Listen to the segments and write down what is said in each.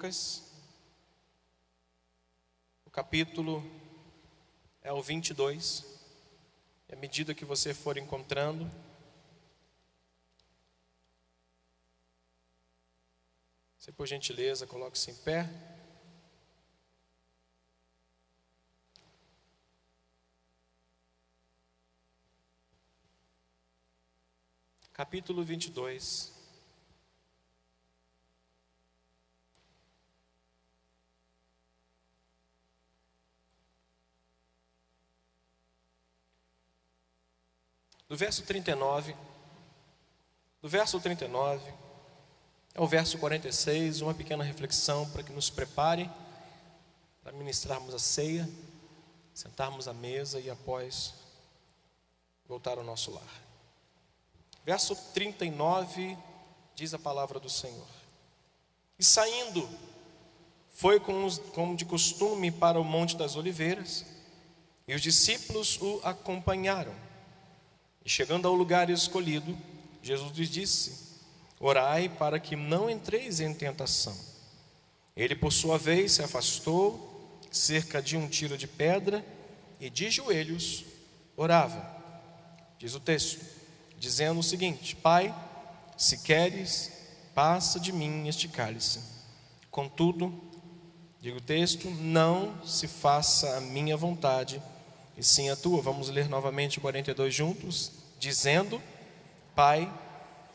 Lucas, o capítulo é o 22, e à medida que você for encontrando, você por gentileza coloque-se em pé. Capítulo 22. Do verso 39 ao verso 46, uma pequena reflexão para que nos prepare para ministrarmos a ceia, sentarmos à mesa e após voltar ao nosso lar. Verso 39 diz a palavra do Senhor: E saindo, foi como de costume para o Monte das Oliveiras, e os discípulos o acompanharam. E chegando ao lugar escolhido, Jesus lhes disse: Orai para que não entreis em tentação. Ele, por sua vez, se afastou, cerca de um tiro de pedra, e de joelhos orava. Diz o texto, dizendo o seguinte: Pai, se queres, passa de mim este cálice. Contudo, diga o texto, não se faça a minha vontade, e sim a tua. Vamos ler novamente o 42 juntos, dizendo: Pai,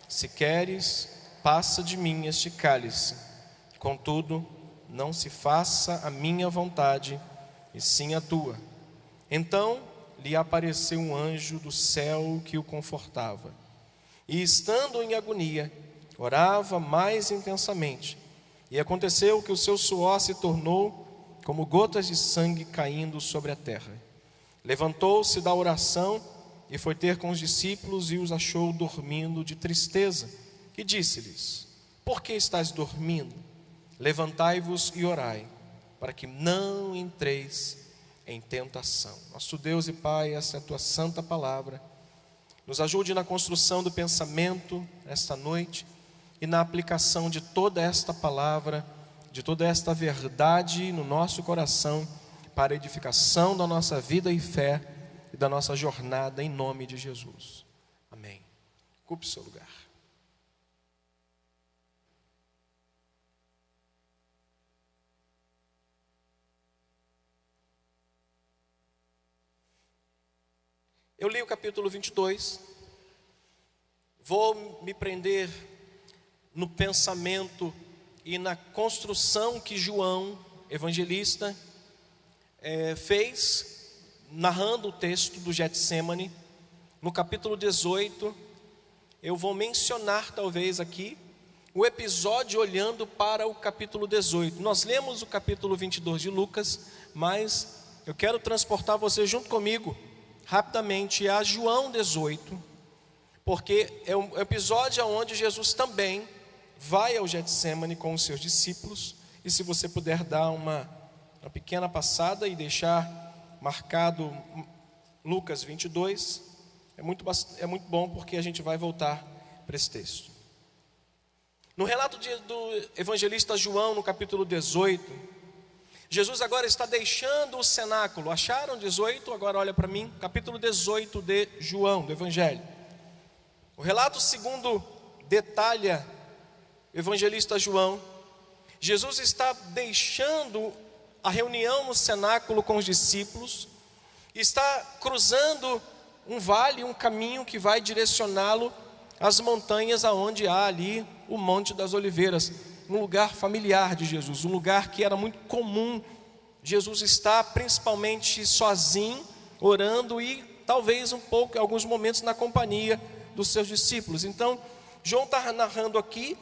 se queres, passa de mim este cálice. Contudo, não se faça a minha vontade, e sim a tua. Então lhe apareceu um anjo do céu que o confortava. E estando em agonia, orava mais intensamente. E aconteceu que o seu suor se tornou como gotas de sangue caindo sobre a terra. Levantou-se da oração e foi ter com os discípulos e os achou dormindo de tristeza. E disse-lhes: Por que estáis dormindo? Levantai-vos e orai, para que não entreis em tentação. Nosso Deus e Pai, essa é a tua santa palavra. Nos ajude na construção do pensamento esta noite e na aplicação de toda esta palavra, de toda esta verdade no nosso coração, para a edificação da nossa vida e fé e da nossa jornada, em nome de Jesus. Amém. Ocupe o seu lugar. Eu li o capítulo 22, vou me prender no pensamento e na construção que João, evangelista, fez, narrando o texto do Getsêmani. No capítulo 18, eu vou mencionar talvez aqui o episódio olhando para o capítulo 18. Nós lemos o capítulo 22 de Lucas, mas eu quero transportar você junto comigo rapidamente a João 18, porque é um episódio onde Jesus também vai ao Getsêmani com os seus discípulos. E se você puder dar uma pequena passada e deixar marcado Lucas 22, é muito bom, porque a gente vai voltar para esse texto. No relato do evangelista João, no capítulo 18, Jesus agora está deixando o cenáculo. Acharam 18? Agora olha para mim, capítulo 18 de João, do Evangelho. O relato segundo detalha o evangelista João. Jesus está deixando a reunião no cenáculo com os discípulos, está cruzando um vale, um caminho que vai direcioná-lo às montanhas aonde há ali o Monte das Oliveiras, um lugar familiar de Jesus, um lugar que era muito comum Jesus estar principalmente sozinho, orando e talvez em alguns momentos na companhia dos seus discípulos. Então, João está narrando aqui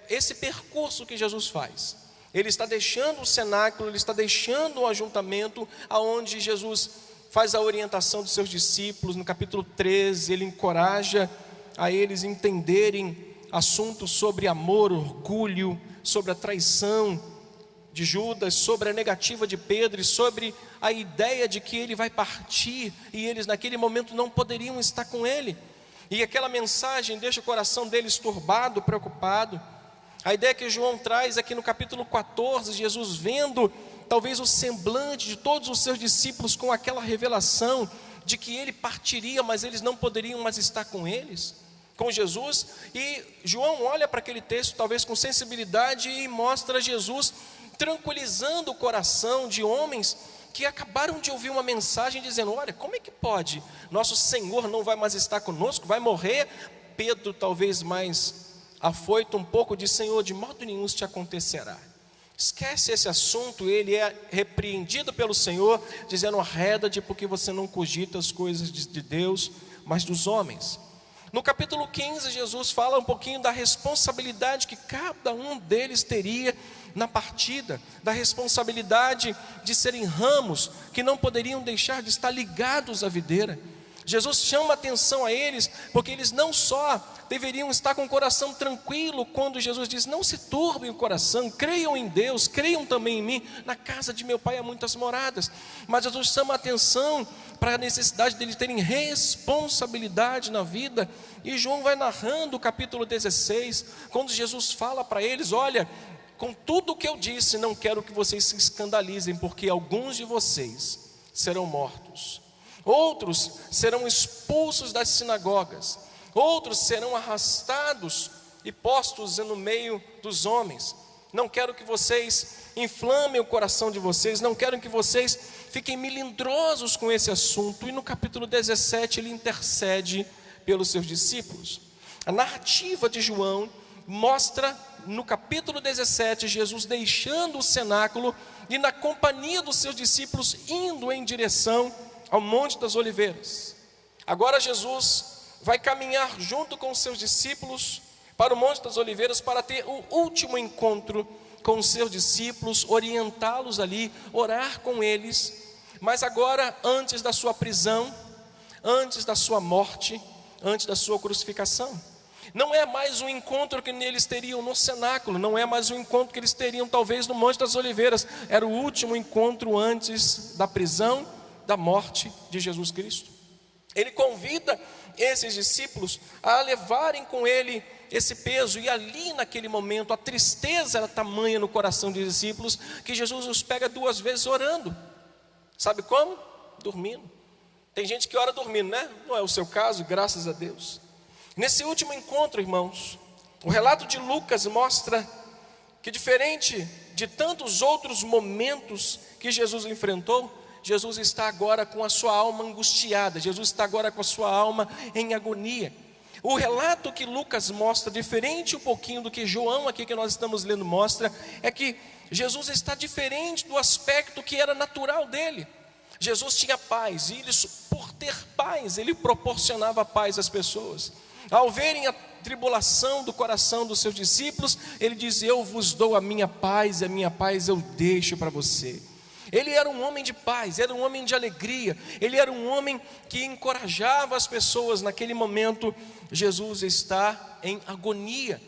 esse percurso que Jesus faz. Ele está deixando o cenáculo, ele está deixando o ajuntamento aonde Jesus faz a orientação dos seus discípulos. No capítulo 13, ele encoraja a eles entenderem assuntos sobre amor, orgulho, sobre a traição de Judas, sobre a negativa de Pedro e sobre a ideia de que ele vai partir e eles naquele momento não poderiam estar com ele. E aquela mensagem deixa o coração deles turbado, preocupado. A ideia que João traz aqui no capítulo 14, Jesus vendo talvez o semblante de todos os seus discípulos com aquela revelação de que ele partiria, mas eles não poderiam mais estar com eles, com Jesus. E João olha para aquele texto talvez com sensibilidade e mostra Jesus tranquilizando o coração de homens que acabaram de ouvir uma mensagem dizendo: olha, como é que pode? Nosso Senhor não vai mais estar conosco, vai morrer. Pedro, talvez mais afoito um pouco, diz: Senhor, de modo nenhum isso te acontecerá. Esquece esse assunto. Ele é repreendido pelo Senhor, dizendo: arreda-te, porque você não cogita as coisas de Deus, mas dos homens. No capítulo 15, Jesus fala um pouquinho da responsabilidade que cada um deles teria na partida, da responsabilidade de serem ramos que não poderiam deixar de estar ligados à videira. Jesus chama atenção a eles, porque eles não só deveriam estar com o coração tranquilo, quando Jesus diz: não se turbem o coração, creiam em Deus, creiam também em mim, na casa de meu Pai há muitas moradas. Mas Jesus chama atenção para a necessidade deles terem responsabilidade na vida. E João vai narrando o capítulo 16, quando Jesus fala para eles: olha, com tudo o que eu disse, não quero que vocês se escandalizem, porque alguns de vocês serão mortos, outros serão expulsos das sinagogas, outros serão arrastados e postos no meio dos homens. Não quero que vocês inflamem o coração de vocês, não quero que vocês fiquem melindrosos com esse assunto. E no capítulo 17 ele intercede pelos seus discípulos. A narrativa de João mostra no capítulo 17 Jesus deixando o cenáculo e na companhia dos seus discípulos indo em direção ao Monte das Oliveiras. Agora Jesus vai caminhar junto com os seus discípulos para o Monte das Oliveiras para ter o último encontro com os seus discípulos, orientá-los ali, orar com eles. Mas agora, antes da sua prisão, antes da sua morte, antes da sua crucificação. Não é mais um encontro que eles teriam no cenáculo, não é mais um encontro que eles teriam talvez no Monte das Oliveiras. Era o último encontro antes da prisão, da morte de Jesus Cristo. Ele convida esses discípulos a levarem com ele esse peso, e ali naquele momento a tristeza era tamanha no coração dos discípulos, que Jesus os pega 2 vezes orando. Sabe como? Dormindo. Tem gente que ora dormindo, né? Não é o seu caso, graças a Deus. Nesse último encontro, irmãos, o relato de Lucas mostra que, diferente de tantos outros momentos que Jesus enfrentou, Jesus está agora com a sua alma angustiada, Jesus está agora com a sua alma em agonia. O relato que Lucas mostra, diferente um pouquinho do que João aqui que nós estamos lendo mostra, é que Jesus está diferente do aspecto que era natural dele. Jesus tinha paz, e por ter paz, ele proporcionava paz às pessoas. Ao verem a tribulação do coração dos seus discípulos, ele diz: eu vos dou a minha paz, e a minha paz eu deixo para você. Ele era um homem de paz, era um homem de alegria, ele era um homem que encorajava as pessoas. Naquele momento, Jesus está em agonia.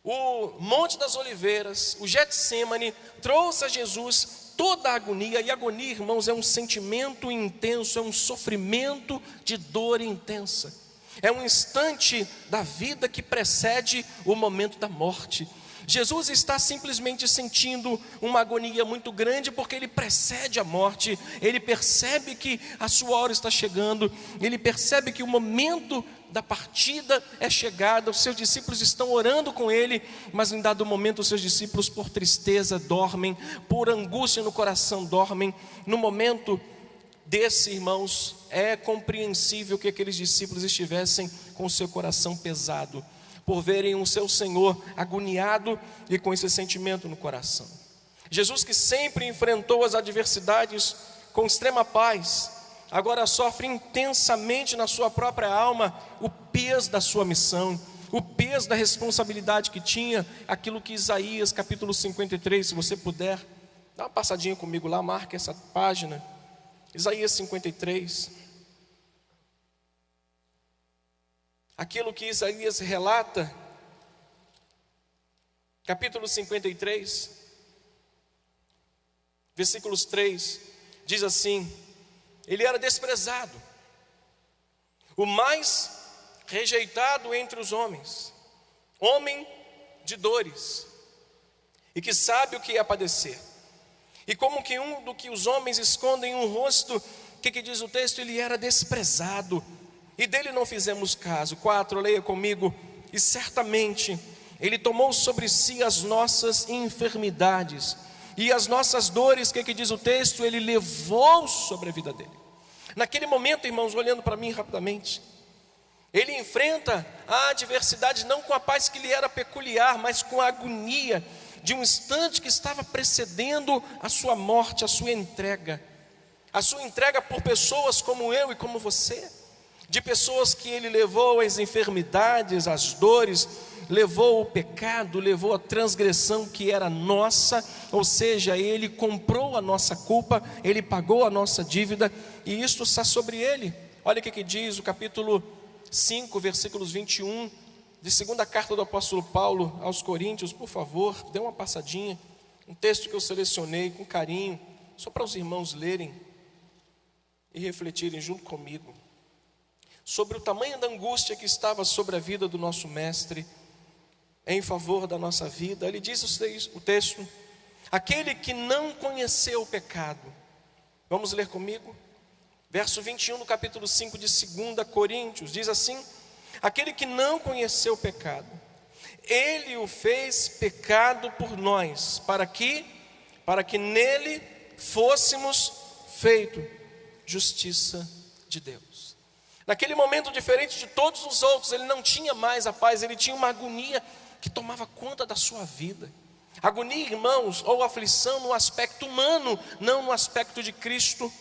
O Monte das Oliveiras, o Getsêmani, trouxe a Jesus toda a agonia. E agonia, irmãos, é um sentimento intenso, é um sofrimento de dor intensa. É um instante da vida que precede o momento da morte. Jesus está simplesmente sentindo uma agonia muito grande, porque ele precede a morte. Ele percebe que a sua hora está chegando, ele percebe que o momento da partida é chegado. Os seus discípulos estão orando com ele, mas em dado momento os seus discípulos, por tristeza, dormem, por angústia no coração, dormem. No momento desse, irmãos, é compreensível que aqueles discípulos estivessem com o seu coração pesado, por verem o seu Senhor agoniado e com esse sentimento no coração. Jesus, que sempre enfrentou as adversidades com extrema paz, agora sofre intensamente na sua própria alma o peso da sua missão, o peso da responsabilidade que tinha. Aquilo que Isaías capítulo 53, se você puder, dá uma passadinha comigo lá, marca essa página, Isaías 53. Aquilo que Isaías relata, capítulo 53, versículos 3, diz assim: ele era desprezado, o mais rejeitado entre os homens, homem de dores, e que sabe o que é padecer. E como que um do que os homens escondem um rosto, o que diz o texto? Ele era desprezado, e dele não fizemos caso. 4, leia comigo. E certamente ele tomou sobre si as nossas enfermidades, e as nossas dores, o que diz o texto? Ele levou sobre a vida dele. Naquele momento, irmãos, olhando para mim rapidamente, ele enfrenta a adversidade não com a paz que lhe era peculiar, mas com a agonia de um instante que estava precedendo a sua morte, a sua entrega por pessoas como eu e como você, de pessoas que ele levou às enfermidades, às dores, levou o pecado, levou a transgressão que era nossa, ou seja, ele comprou a nossa culpa, ele pagou a nossa dívida, e isto está sobre ele. Olha o que diz o capítulo 5, versículos 21, de segunda carta do apóstolo Paulo aos Coríntios. Por favor, dê uma passadinha, um texto que eu selecionei com carinho, só para os irmãos lerem e refletirem junto comigo, sobre o tamanho da angústia que estava sobre a vida do nosso mestre, em favor da nossa vida. Ele diz o texto: aquele que não conheceu o pecado. Vamos ler comigo? Verso 21 do capítulo 5 de 2 Coríntios, diz assim: aquele que não conheceu o pecado, ele o fez pecado por nós, para que nele fôssemos feito justiça de Deus. Naquele momento, diferente de todos os outros, ele não tinha mais a paz, ele tinha uma agonia que tomava conta da sua vida. Agonia, irmãos, ou aflição no aspecto humano, não no aspecto de Cristo.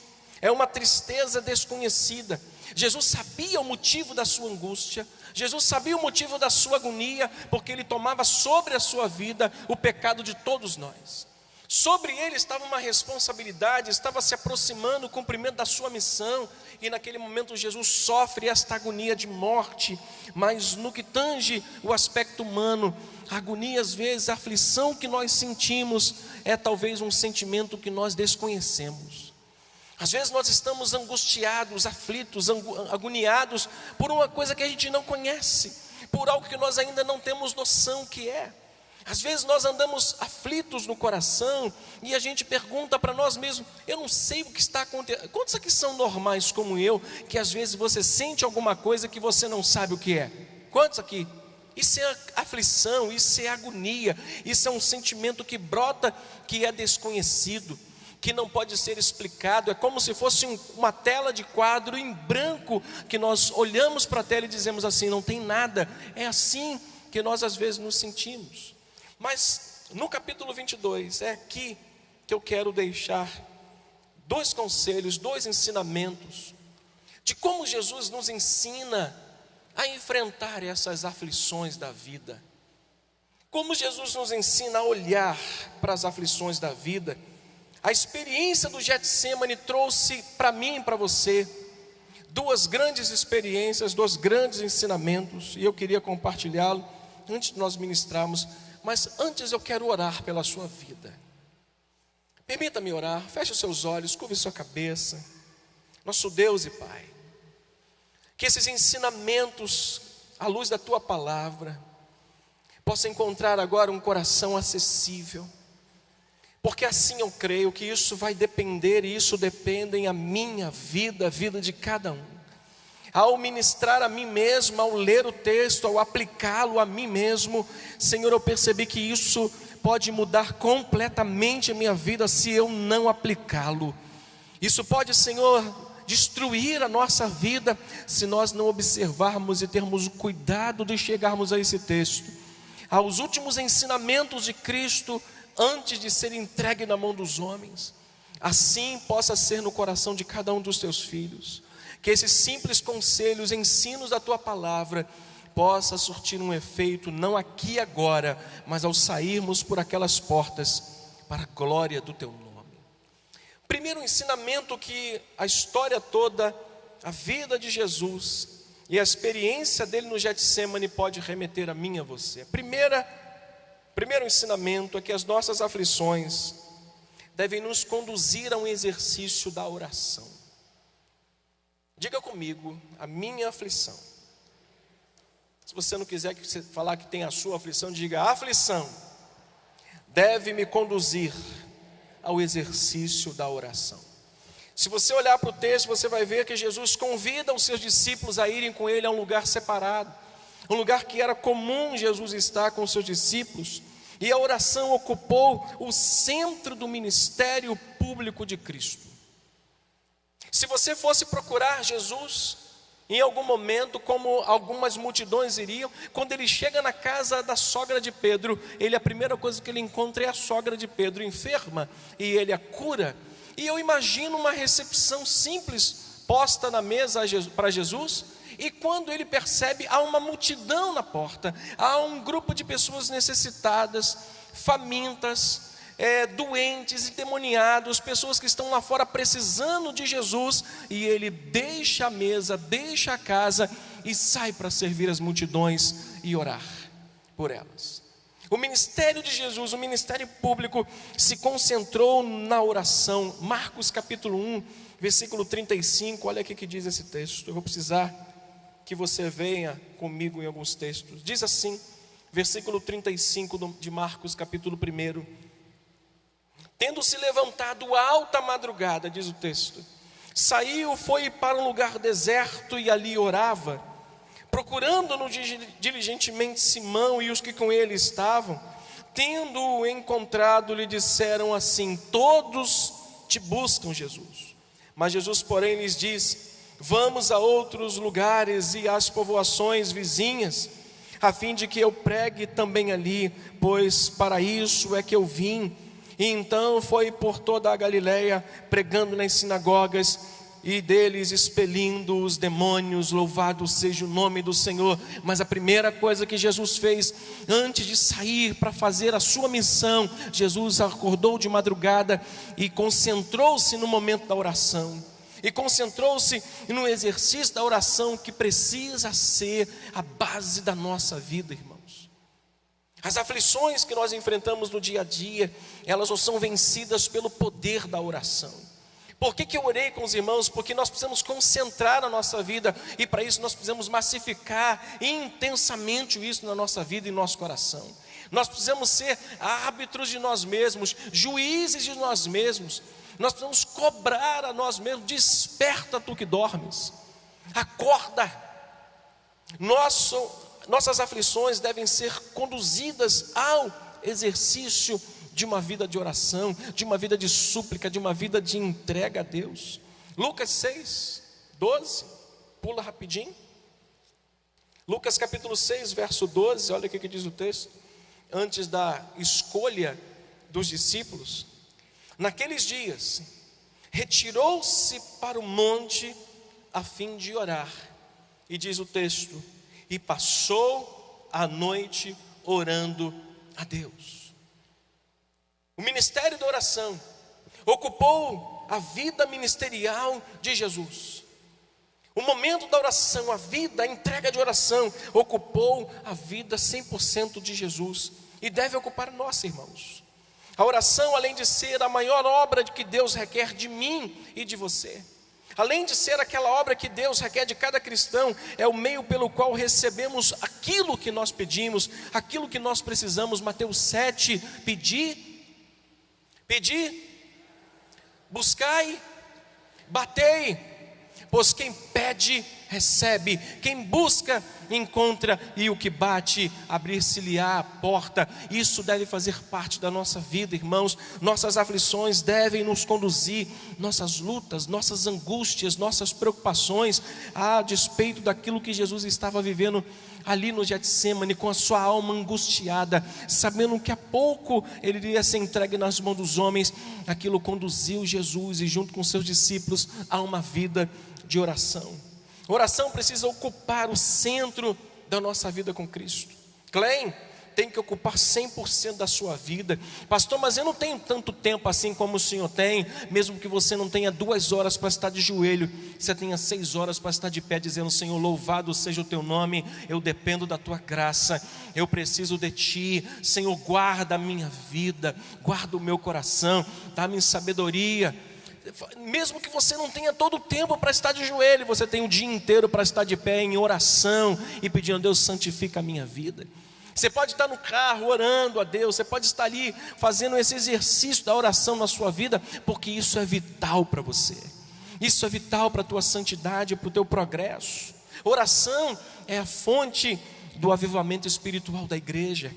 É uma tristeza desconhecida. Jesus sabia o motivo da sua angústia, Jesus sabia o motivo da sua agonia, porque ele tomava sobre a sua vida o pecado de todos nós. Sobre ele estava uma responsabilidade, estava se aproximando o cumprimento da sua missão, e naquele momento Jesus sofre esta agonia de morte. Mas no que tange o aspecto humano, a agonia, às vezes, a aflição que nós sentimos é talvez um sentimento que nós desconhecemos. Às vezes nós estamos angustiados, aflitos, agoniados por uma coisa que a gente não conhece, por algo que nós ainda não temos noção o que é. Às vezes nós andamos aflitos no coração e a gente pergunta para nós mesmos: eu não sei o que está acontecendo. Quantos aqui são normais como eu, que às vezes você sente alguma coisa que você não sabe o que é? Quantos aqui? Isso é aflição, isso é agonia, isso é um sentimento que brota, que é desconhecido, que não pode ser explicado. É como se fosse uma tela de quadro em branco, que nós olhamos para a tela e dizemos assim: não tem nada. É assim que nós às vezes nos sentimos. Mas no capítulo 22, é aqui que eu quero deixar 2 conselhos, 2 ensinamentos, de como Jesus nos ensina a enfrentar essas aflições da vida. Como Jesus nos ensina a olhar para as aflições da vida. A experiência do Getsemane trouxe para mim e para você 2 grandes experiências, 2 grandes ensinamentos, e eu queria compartilhá-lo antes de nós ministrarmos. Mas antes eu quero orar pela sua vida. Permita-me orar, feche os seus olhos, curve sua cabeça. Nosso Deus e Pai, que esses ensinamentos, à luz da Tua palavra, possam encontrar agora um coração acessível, porque assim eu creio que isso vai depender, e isso depende em a minha vida, a vida de cada um. Ao ministrar a mim mesmo, ao ler o texto, ao aplicá-lo a mim mesmo, Senhor, eu percebi que isso pode mudar completamente a minha vida se eu não aplicá-lo. Isso pode, Senhor, destruir a nossa vida se nós não observarmos e termos o cuidado de chegarmos a esse texto, aos últimos ensinamentos de Cristo antes de ser entregue na mão dos homens. Assim possa ser no coração de cada um dos teus filhos, que esses simples conselhos, ensinos da Tua palavra possa surtir um efeito, não aqui e agora, mas ao sairmos por aquelas portas, para a glória do Teu nome. Primeiro ensinamento que a história toda, a vida de Jesus e a experiência dele no Getsemane pode remeter a mim e a você. Primeiro ensinamento é que as nossas aflições devem nos conduzir a um exercício da oração. Diga comigo: a minha aflição Se você não quiser falar que tem a sua aflição, diga: a aflição deve me conduzir ao exercício da oração. Se você olhar para o texto, você vai ver que Jesus convida os seus discípulos a irem com ele a um lugar separado, um lugar que era comum Jesus estar com os seus discípulos, e a oração ocupou o centro do ministério público de Cristo. Se você fosse procurar Jesus em algum momento, como algumas multidões iriam, quando ele chega na casa da sogra de Pedro, a primeira coisa que ele encontra é a sogra de Pedro enferma, e ele a cura. E eu imagino uma recepção simples posta na mesa para Jesus, e quando ele percebe, há uma multidão na porta, há um grupo de pessoas necessitadas, famintas, doentes, endemoniados, pessoas que estão lá fora precisando de Jesus, e ele deixa a mesa, deixa a casa e sai para servir as multidões e orar por elas. O ministério de Jesus, o ministério público, se concentrou na oração. Marcos capítulo 1, versículo 35, olha o que diz esse texto. Eu vou precisar que você venha comigo em alguns textos. Diz assim, versículo 35 de Marcos capítulo 1: tendo se levantado alta madrugada, diz o texto, saiu, foi para um lugar deserto e ali orava, procurando-no diligentemente Simão e os que com ele estavam. Tendo-o encontrado, lhe disseram assim: todos te buscam, Jesus. Mas Jesus, porém, lhes disse: vamos a outros lugares e às povoações vizinhas, a fim de que eu pregue também ali, pois para isso é que eu vim. E então foi por toda a Galileia, pregando nas sinagogas e deles expelindo os demônios. Louvado seja o nome do Senhor. Mas a primeira coisa que Jesus fez, antes de sair para fazer a sua missão, Jesus acordou de madrugada e concentrou-se no momento da oração. E concentrou-se no exercício da oração, que precisa ser a base da nossa vida, irmãos. As aflições que nós enfrentamos no dia a dia, elas não são vencidas pelo poder da oração. Por que eu orei com os irmãos? Porque nós precisamos concentrar a nossa vida, e para isso nós precisamos massificar intensamente isso na nossa vida e no nosso coração. Nós precisamos ser árbitros de nós mesmos, juízes de nós mesmos. Nós precisamos cobrar a nós mesmos: desperta tu que dormes, acorda. Nossas aflições devem ser conduzidas ao exercício de uma vida de oração, de uma vida de súplica, de uma vida de entrega a Deus. Lucas 6, 12, pula rapidinho. Lucas capítulo 6, verso 12, olha o que diz o texto. Antes da escolha dos discípulos: naqueles dias, retirou-se para o monte a fim de orar. E diz o texto: e passou a noite orando a Deus. O ministério da oração ocupou a vida ministerial de Jesus. O momento da oração, a vida, a entrega de oração, ocupou a vida 100% de Jesus. E deve ocupar nossa, irmãos. A oração, além de ser a maior obra que Deus requer de mim e de você, além de ser aquela obra que Deus requer de cada cristão, é o meio pelo qual recebemos aquilo que nós pedimos, aquilo que nós precisamos. Mateus 7, pedi, buscai, batei, pois quem pede, recebe, quem busca, encontra, e o que bate, abrir-se-lhe-á a porta. Isso deve fazer parte da nossa vida, irmãos. Nossas aflições devem nos conduzir, nossas lutas, nossas angústias, nossas preocupações, a despeito daquilo que Jesus estava vivendo ali no Getsemane, com a sua alma angustiada, sabendo que a pouco ele iria ser entregue nas mãos dos homens. Aquilo conduziu Jesus, e junto com seus discípulos, a uma vida de oração. Oração precisa ocupar o centro da nossa vida com Cristo. Glenn tem que ocupar 100% da sua vida. Pastor, mas eu não tenho tanto tempo assim como o senhor tem. Mesmo que você não tenha 2 horas para estar de joelho, você tenha 6 horas para estar de pé, dizendo: Senhor, louvado seja o teu nome, eu dependo da tua graça, eu preciso de ti. Senhor, guarda a minha vida, guarda o meu coração, dá-me sabedoria. Mesmo que você não tenha todo o tempo para estar de joelho, você tem o dia inteiro para estar de pé em oração e pedindo a Deus, santifica a minha vida. Você pode estar no carro orando a Deus, você pode estar ali fazendo esse exercício da oração na sua vida, porque isso é vital para você. Isso é vital para a tua santidade, para o teu progresso. Oração é a fonte do avivamento espiritual da igreja.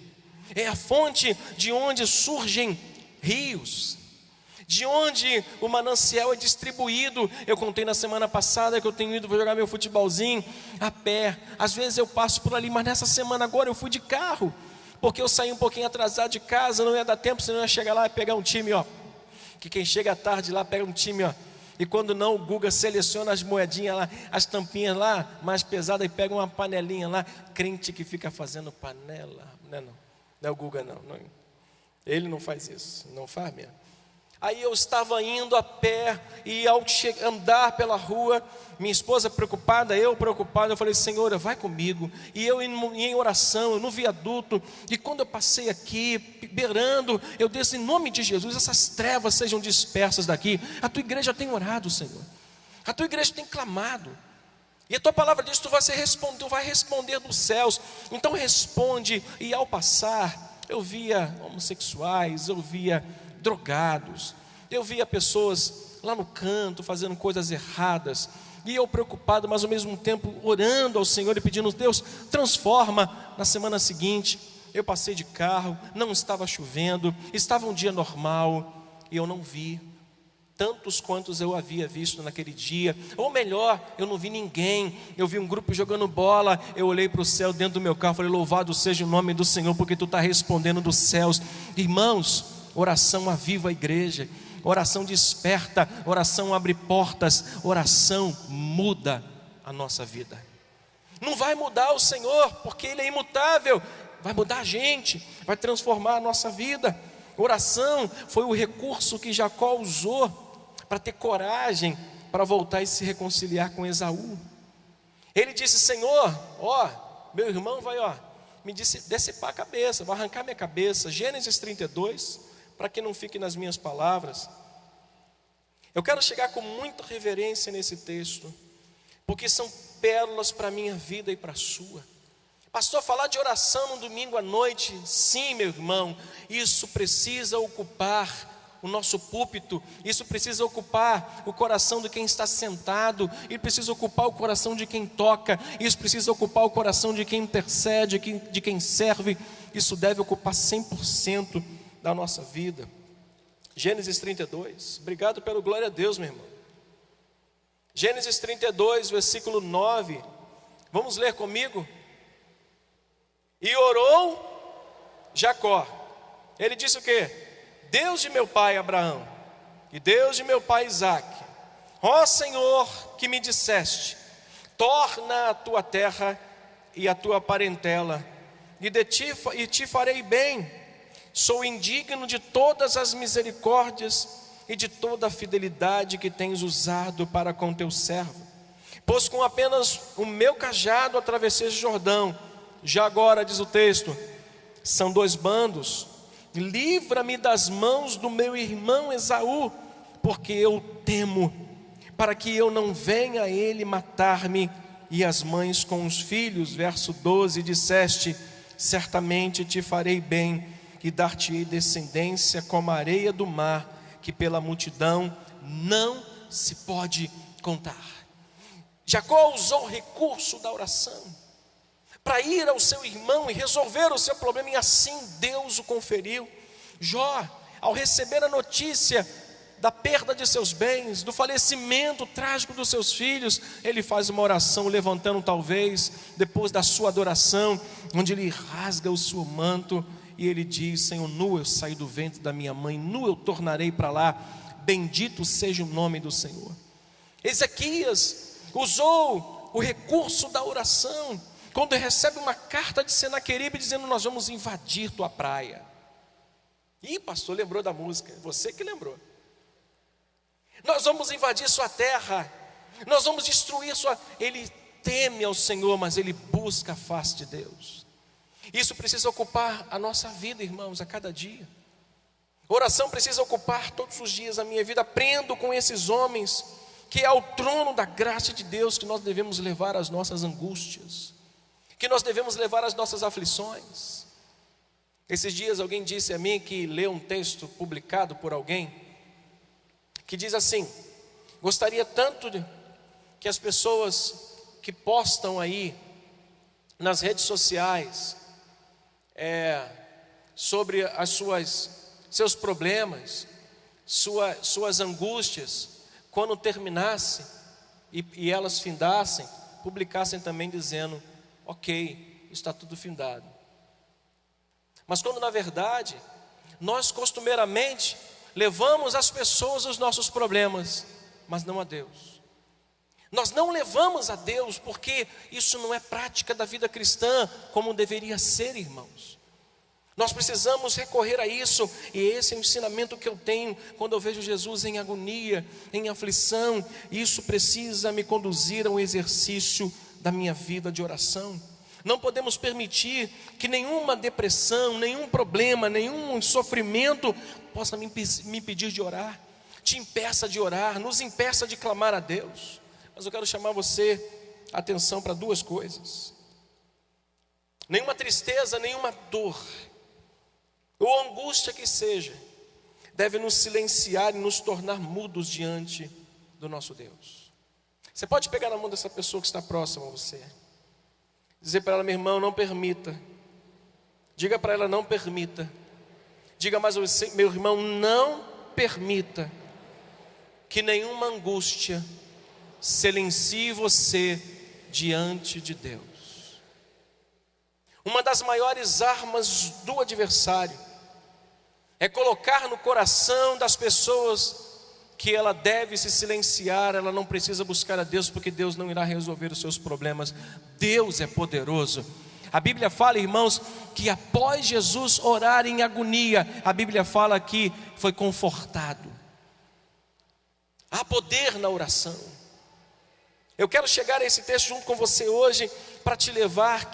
É a fonte de onde surgem rios, de onde o manancial é distribuído. Eu contei na semana passada que eu tenho ido jogar meu futebolzinho a pé. Às vezes eu passo por ali, mas nessa semana agora eu fui de carro, porque eu saí um pouquinho atrasado de casa, não ia dar tempo, senão eu ia chegar lá e pegar um time, ó. Que quem chega tarde lá pega um time, ó. E quando não, o Guga seleciona as moedinhas lá, as tampinhas lá, mais pesadas, e pega uma panelinha lá. Crente que fica fazendo panela, não é o Guga não. Ele não faz isso, não faz mesmo. Aí eu estava indo a pé, e ao andar pela rua, minha esposa preocupada, eu preocupado, eu falei, Senhor, vai comigo. E eu em oração, no viaduto, e quando eu passei aqui, beirando, eu disse, em nome de Jesus, essas trevas sejam dispersas daqui. A tua igreja tem orado, Senhor, a tua igreja tem clamado, e a tua palavra diz, tu vai responder dos céus. Então responde. E ao passar, eu via homossexuais, eu via drogados, eu via pessoas lá no canto fazendo coisas erradas, e eu preocupado, mas ao mesmo tempo orando ao Senhor e pedindo, Deus, transforma. Na semana seguinte, eu passei de carro, não estava chovendo, estava um dia normal, e eu não vi tantos quantos eu havia visto naquele dia, ou melhor, eu não vi ninguém. Eu vi um grupo jogando bola, eu olhei para o céu dentro do meu carro, falei, louvado seja o nome do Senhor, porque tu está respondendo dos céus. Irmãos, oração aviva a igreja, oração desperta, oração abre portas, oração muda a nossa vida. Não vai mudar o Senhor, porque Ele é imutável, vai mudar a gente, vai transformar a nossa vida. Oração foi o recurso que Jacó usou para ter coragem para voltar e se reconciliar com Esaú. Ele disse, Senhor, meu irmão vai me decepar a cabeça, vai arrancar minha cabeça. Gênesis 32, para que não fique nas minhas palavras. Eu quero chegar com muita reverência nesse texto, porque são pérolas para a minha vida e para a sua. Pastor, falar de oração no domingo à noite, sim, meu irmão, isso precisa ocupar o nosso púlpito, isso precisa ocupar o coração de quem está sentado, isso precisa ocupar o coração de quem toca, isso precisa ocupar o coração de quem intercede, de quem serve. Isso deve ocupar 100% da nossa vida. Gênesis 32, obrigado pelo glória a Deus, meu irmão. Gênesis 32, versículo 9, vamos ler comigo? E orou Jacó, ele disse o quê? Deus de meu pai Abraão, e Deus de meu pai Isaque, ó Senhor, que me disseste, torna a tua terra e a tua parentela, e te farei bem. Sou indigno de todas as misericórdias e de toda a fidelidade que tens usado para com teu servo, pois com apenas o meu cajado atravessei o Jordão. Já agora, diz o texto, são 2 bandos. Livra-me das mãos do meu irmão Esaú, porque eu temo, para que eu não venha a ele matar-me e as mães com os filhos. Verso 12, disseste, certamente te farei bem, e dar-te-ei descendência como a areia do mar, que pela multidão não se pode contar. Jacó usou o recurso da oração para ir ao seu irmão e resolver o seu problema, e assim Deus o conferiu. Jó, ao receber a notícia da perda de seus bens, do falecimento trágico dos seus filhos, ele faz uma oração, levantando talvez, depois da sua adoração, onde ele rasga o seu manto, e ele diz, Senhor, nu eu saí do ventre da minha mãe, nu eu tornarei para lá, bendito seja o nome do Senhor. Ezequias usou o recurso da oração, quando recebe uma carta de Senaqueribe dizendo, nós vamos invadir tua praia. Ih, pastor, lembrou da música, você que lembrou. Nós vamos invadir sua terra, nós vamos destruir sua... Ele teme ao Senhor, mas ele busca a face de Deus. Isso precisa ocupar a nossa vida, irmãos, a cada dia. Oração precisa ocupar todos os dias a minha vida. Aprendo com esses homens que é ao trono da graça de Deus que nós devemos levar as nossas angústias, que nós devemos levar as nossas aflições. Esses dias alguém disse a mim que leu um texto publicado por alguém que diz assim: gostaria tanto que as pessoas que postam aí nas redes sociais sobre seus problemas, suas angústias, quando terminassem e elas findassem, publicassem também dizendo: ok, está tudo findado. Mas quando na verdade nós costumeiramente levamos às pessoas os nossos problemas, mas não a Deus. Nós não levamos a Deus porque isso não é prática da vida cristã como deveria ser, irmãos. Nós precisamos recorrer a isso, e esse é o ensinamento que eu tenho quando eu vejo Jesus em agonia, em aflição. Isso precisa me conduzir a um exercício da minha vida de oração. Não podemos permitir que nenhuma depressão, nenhum problema, nenhum sofrimento possa me impedir de orar, te impeça de orar, nos impeça de clamar a Deus. Mas eu quero chamar você a atenção para duas coisas. Nenhuma tristeza, nenhuma dor ou angústia que seja, deve nos silenciar e nos tornar mudos diante do nosso Deus. Você pode pegar na mão dessa pessoa que está próxima a você, dizer para ela: meu irmão, não permita. Diga para ela: não permita. Diga mais você: meu irmão, não permita que nenhuma angústia silencie você diante de Deus. Uma das maiores armas do adversário é colocar no coração das pessoas que ela deve se silenciar, ela não precisa buscar a Deus, porque Deus não irá resolver os seus problemas. Deus é poderoso. A Bíblia fala, irmãos, que após Jesus orar em agonia, a Bíblia fala que foi confortado. Há poder na oração. Eu quero chegar a esse texto junto com você hoje para te levar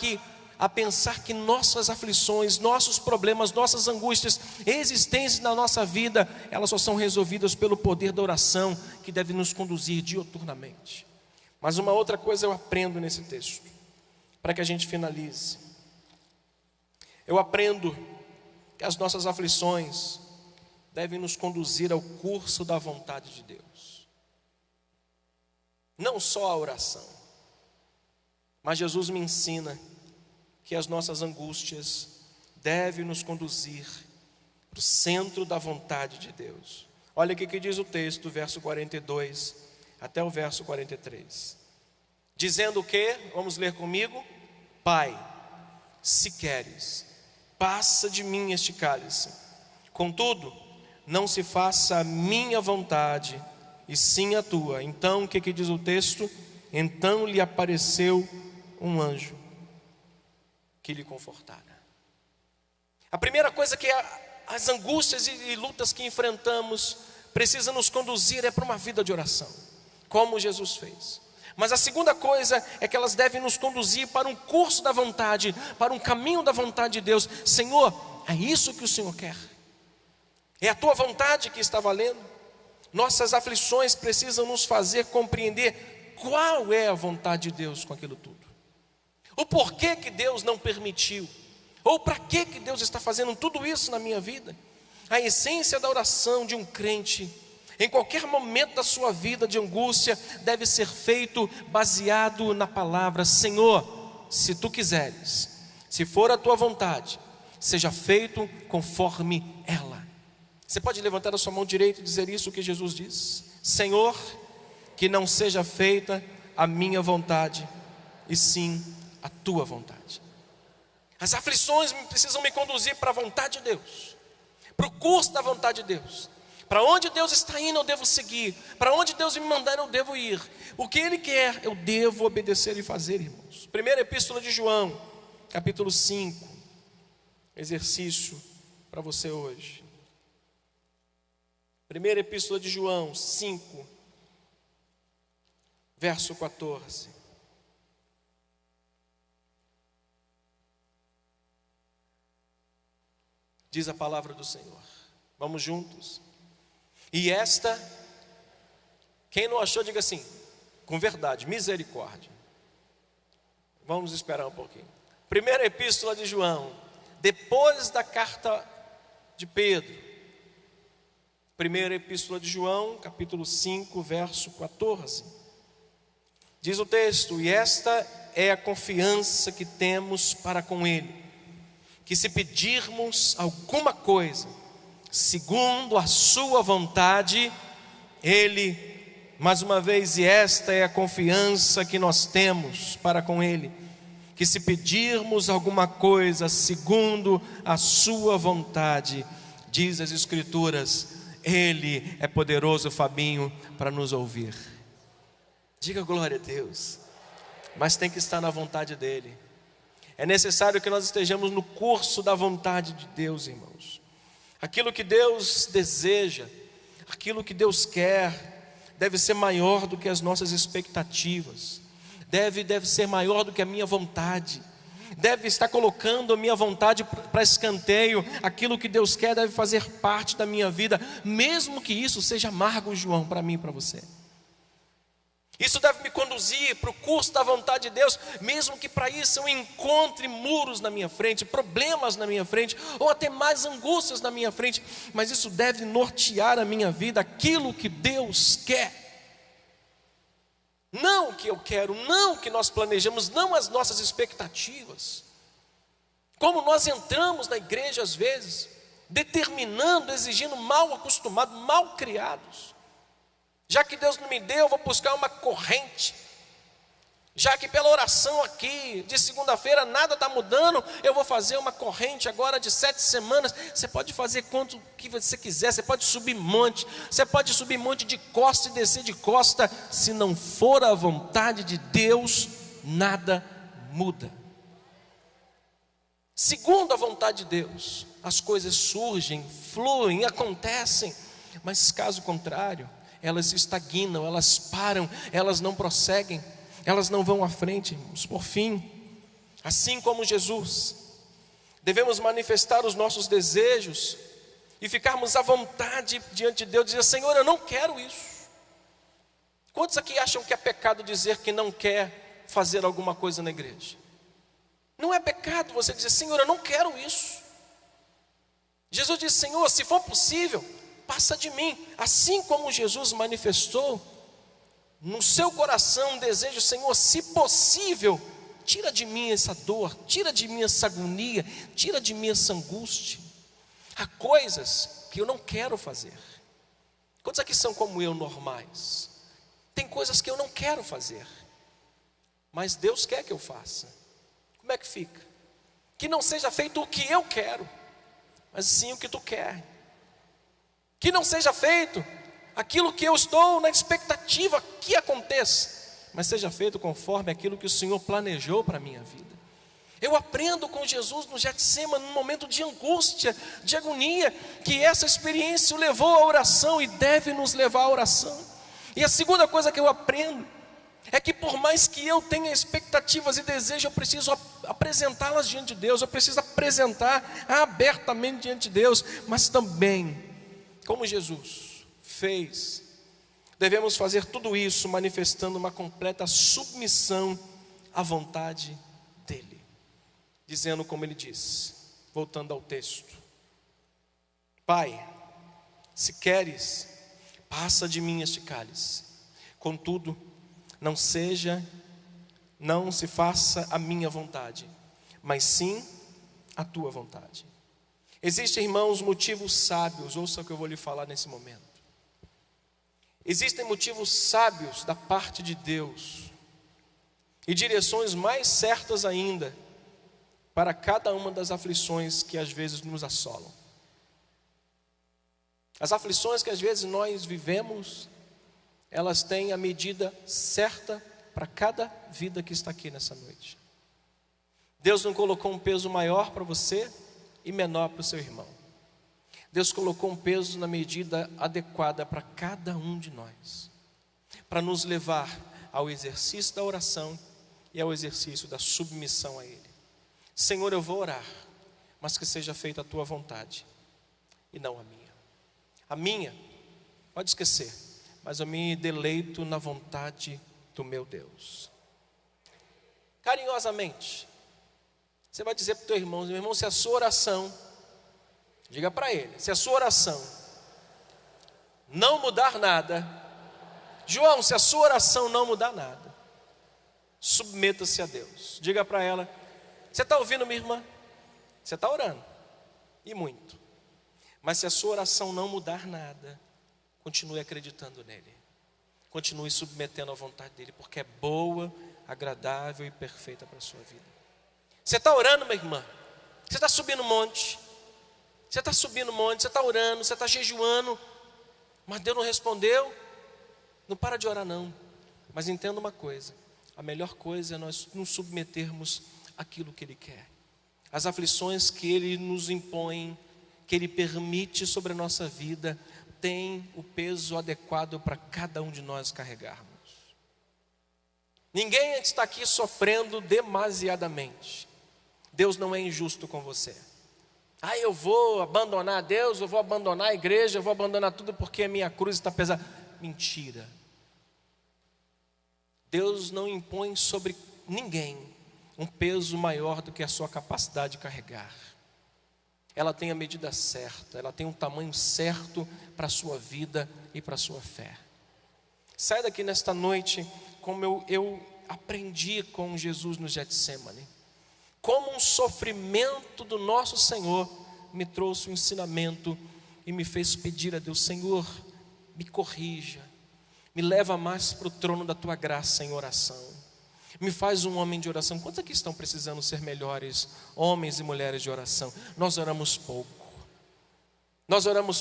a pensar que nossas aflições, nossos problemas, nossas angústias existentes na nossa vida, elas só são resolvidas pelo poder da oração, que deve nos conduzir diuturnamente. Mas uma outra coisa eu aprendo nesse texto, para que a gente finalize. Eu aprendo que as nossas aflições devem nos conduzir ao curso da vontade de Deus. Não só a oração, mas Jesus me ensina que as nossas angústias devem nos conduzir para o centro da vontade de Deus. Olha o que diz o texto, do verso 42 até o verso 43. Dizendo o quê? Vamos ler comigo. Pai, se queres, passa de mim este cálice. Contudo, não se faça a minha vontade, e sim a tua. Então, o que diz o texto? Então lhe apareceu um anjo que lhe confortara. A primeira coisa que as angústias e lutas que enfrentamos precisa nos conduzir para uma vida de oração, como Jesus fez. Mas a segunda coisa é que elas devem nos conduzir para um curso da vontade, para um caminho da vontade de Deus. Senhor, é isso que o Senhor quer? É a tua vontade que está valendo? Nossas aflições precisam nos fazer compreender qual é a vontade de Deus com aquilo tudo. O porquê que Deus não permitiu, ou para que Deus está fazendo tudo isso na minha vida. A essência da oração de um crente, em qualquer momento da sua vida de angústia, deve ser feito baseado na palavra: Senhor, se tu quiseres, se for a tua vontade, seja feito conforme ela. Você pode levantar a sua mão direita e dizer isso que Jesus diz: Senhor, que não seja feita a minha vontade, e sim a tua vontade. As aflições precisam me conduzir para a vontade de Deus, para o curso da vontade de Deus. Para onde Deus está indo eu devo seguir, para onde Deus me mandar eu devo ir. O que Ele quer eu devo obedecer e fazer, irmãos. Primeira epístola de João, capítulo 5. Exercício para você hoje. Primeira epístola de João 5, verso 14. Diz a palavra do Senhor: Vamos juntos. E esta, quem não achou, diga assim, com verdade, misericórdia. Vamos esperar um pouquinho. Primeira epístola de João, depois da carta de Pedro. Primeira epístola de João, capítulo 5, verso 14. Diz o texto: e esta é a confiança que temos para com Ele, que se pedirmos alguma coisa, segundo a sua vontade, Ele, mais uma vez, e esta é a confiança que nós temos para com Ele, que se pedirmos alguma coisa, segundo a sua vontade, diz as Escrituras, Ele é poderoso, Fabinho, para nos ouvir. Diga glória a Deus. Mas tem que estar na vontade dEle. É necessário que nós estejamos no curso da vontade de Deus, irmãos. Aquilo que Deus deseja, aquilo que Deus quer, deve ser maior do que as nossas expectativas, deve ser maior do que a minha vontade, deve estar colocando a minha vontade para escanteio. Aquilo que Deus quer deve fazer parte da minha vida, mesmo que isso seja amargo, João, para mim e para você. Isso deve me conduzir para o curso da vontade de Deus, mesmo que para isso eu encontre muros na minha frente, problemas na minha frente, ou até mais angústias na minha frente, mas isso deve nortear a minha vida, aquilo que Deus quer. Não o que eu quero, não o que nós planejamos, não as nossas expectativas. Como nós entramos na igreja às vezes, determinando, exigindo, mal acostumados, mal criados. Já que Deus não me deu, eu vou buscar uma corrente. Já que pela oração aqui, de segunda-feira, nada está mudando, eu vou fazer uma corrente agora de 7 semanas. Você pode fazer quanto que você quiser, você pode subir monte, você pode subir monte de costa e descer de costa. Se não for a vontade de Deus, nada muda. Segundo a vontade de Deus, as coisas surgem, fluem, acontecem. Mas caso contrário, elas se estagnam, elas param, elas não prosseguem, elas não vão à frente, irmãos. Por fim, assim como Jesus, devemos manifestar os nossos desejos e ficarmos à vontade diante de Deus, dizer: Senhor, eu não quero isso. Quantos aqui acham que é pecado dizer que não quer fazer alguma coisa na igreja? Não é pecado você dizer: Senhor, eu não quero isso. Jesus disse: Senhor, se for possível, passa de mim. Assim como Jesus manifestou no seu coração um desejo: Senhor, se possível, tira de mim essa dor, tira de mim essa agonia, tira de mim essa angústia. Há coisas que eu não quero fazer. Quantos aqui são como eu, normais? Tem coisas que eu não quero fazer, mas Deus quer que eu faça. Como é que fica? Que não seja feito o que eu quero, mas sim o que tu quer. Que não seja feito aquilo que eu estou na expectativa que aconteça, mas seja feito conforme aquilo que o Senhor planejou para a minha vida. Eu aprendo com Jesus no Getsemane, num momento de angústia, de agonia, que essa experiência o levou à oração e deve nos levar à oração. E a segunda coisa que eu aprendo é que por mais que eu tenha expectativas e desejos, eu preciso apresentá-las diante de Deus, eu preciso apresentar abertamente diante de Deus, mas também, como Jesus fez, devemos fazer tudo isso manifestando uma completa submissão à vontade dEle, dizendo como Ele diz, voltando ao texto: Pai, se queres, passa de mim este cálice, contudo, não se faça a minha vontade, mas sim a tua vontade. Existem, irmãos, motivos sábios, ouça o que eu vou lhe falar nesse momento. Existem motivos sábios da parte de Deus e direções mais certas ainda para cada uma das aflições que às vezes nos assolam. As aflições que às vezes nós vivemos, elas têm a medida certa para cada vida que está aqui nessa noite. Deus não colocou um peso maior para você e menor para o seu irmão. Deus colocou um peso na medida adequada para cada um de nós, para nos levar ao exercício da oração e ao exercício da submissão a Ele. Senhor, eu vou orar, mas que seja feita a tua vontade e não a minha. a minha, pode esquecer, mas eu me deleito na vontade do meu Deus. Carinhosamente, você vai dizer para o teu irmão: meu irmão, se a sua oração, diga para ele, se a sua oração não mudar nada, João, se a sua oração não mudar nada, submeta-se a Deus. Diga para ela: você está ouvindo, minha irmã? Você está orando, e muito, mas se a sua oração não mudar nada, continue acreditando nele, continue submetendo à vontade dele, porque é boa, agradável e perfeita para a sua vida. Você está orando, minha irmã? Você está subindo um monte, você está subindo um monte, você está orando, você está jejuando, mas Deus não respondeu. Não para de orar não, mas entenda uma coisa: a melhor coisa é nós nos submetermos àquilo que Ele quer. As aflições que Ele nos impõe, que Ele permite sobre a nossa vida, tem o peso adequado para cada um de nós carregarmos. Ninguém está aqui sofrendo demasiadamente. Deus não é injusto com você. Eu vou abandonar Deus, eu vou abandonar a igreja, eu vou abandonar tudo porque a minha cruz está pesada. Mentira. Deus não impõe sobre ninguém um peso maior do que a sua capacidade de carregar. Ela tem a medida certa, ela tem um tamanho certo para a sua vida e para a sua fé. Sai daqui nesta noite como eu aprendi com Jesus no Getsemane, como um sofrimento do nosso Senhor me trouxe um ensinamento e me fez pedir a Deus: Senhor, me corrija, me leva mais para o trono da tua graça em oração, me faz um homem de oração. Quantos aqui estão precisando ser melhores homens e mulheres de oração? Nós oramos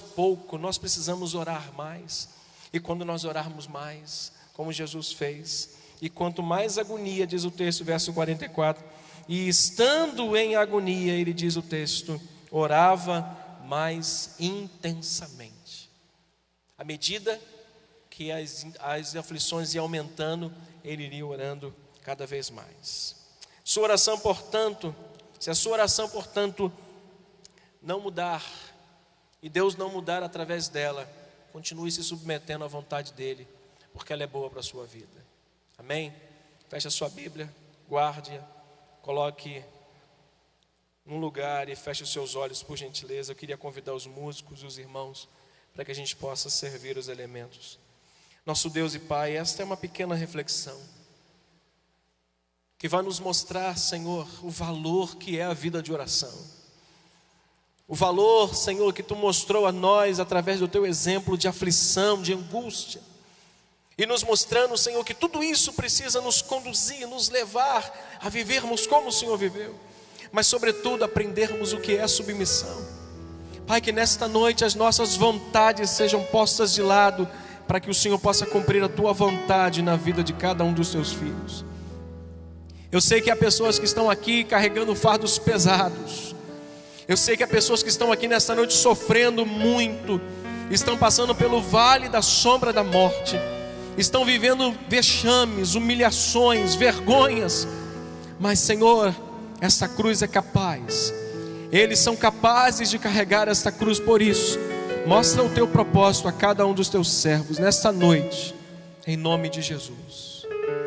pouco, nós precisamos orar mais. E quando nós orarmos mais, como Jesus fez, e quanto mais agonia, diz o texto, verso 44, e estando em agonia, ele diz o texto, orava mais intensamente. À medida que as aflições iam aumentando, ele iria orando cada vez mais. Sua oração, portanto, se a sua oração, portanto, não mudar, e Deus não mudar através dela, continue se submetendo à vontade dele, porque ela é boa para a sua vida. Amém? Feche a sua Bíblia, guarde-a, coloque num lugar e feche os seus olhos, por gentileza. Eu queria convidar os músicos e os irmãos para que a gente possa servir os elementos. Nosso Deus e Pai, esta é uma pequena reflexão que vai nos mostrar, Senhor, o valor que é a vida de oração. O valor, Senhor, que Tu mostrou a nós através do Teu exemplo de aflição, de angústia. E nos mostrando, Senhor, que tudo isso precisa nos conduzir, nos levar a vivermos como o Senhor viveu. Mas sobretudo aprendermos o que é submissão. Pai, que nesta noite as nossas vontades sejam postas de lado, para que o Senhor possa cumprir a Tua vontade na vida de cada um dos Teus filhos. Eu sei que há pessoas que estão aqui carregando fardos pesados. Eu sei que há pessoas que estão aqui nesta noite sofrendo muito, estão passando pelo vale da sombra da morte, estão vivendo vexames, humilhações, vergonhas. Mas, Senhor, esta cruz é capaz. Eles são capazes de carregar esta cruz. Por isso, mostra o Teu propósito a cada um dos Teus servos nesta noite, em nome de Jesus.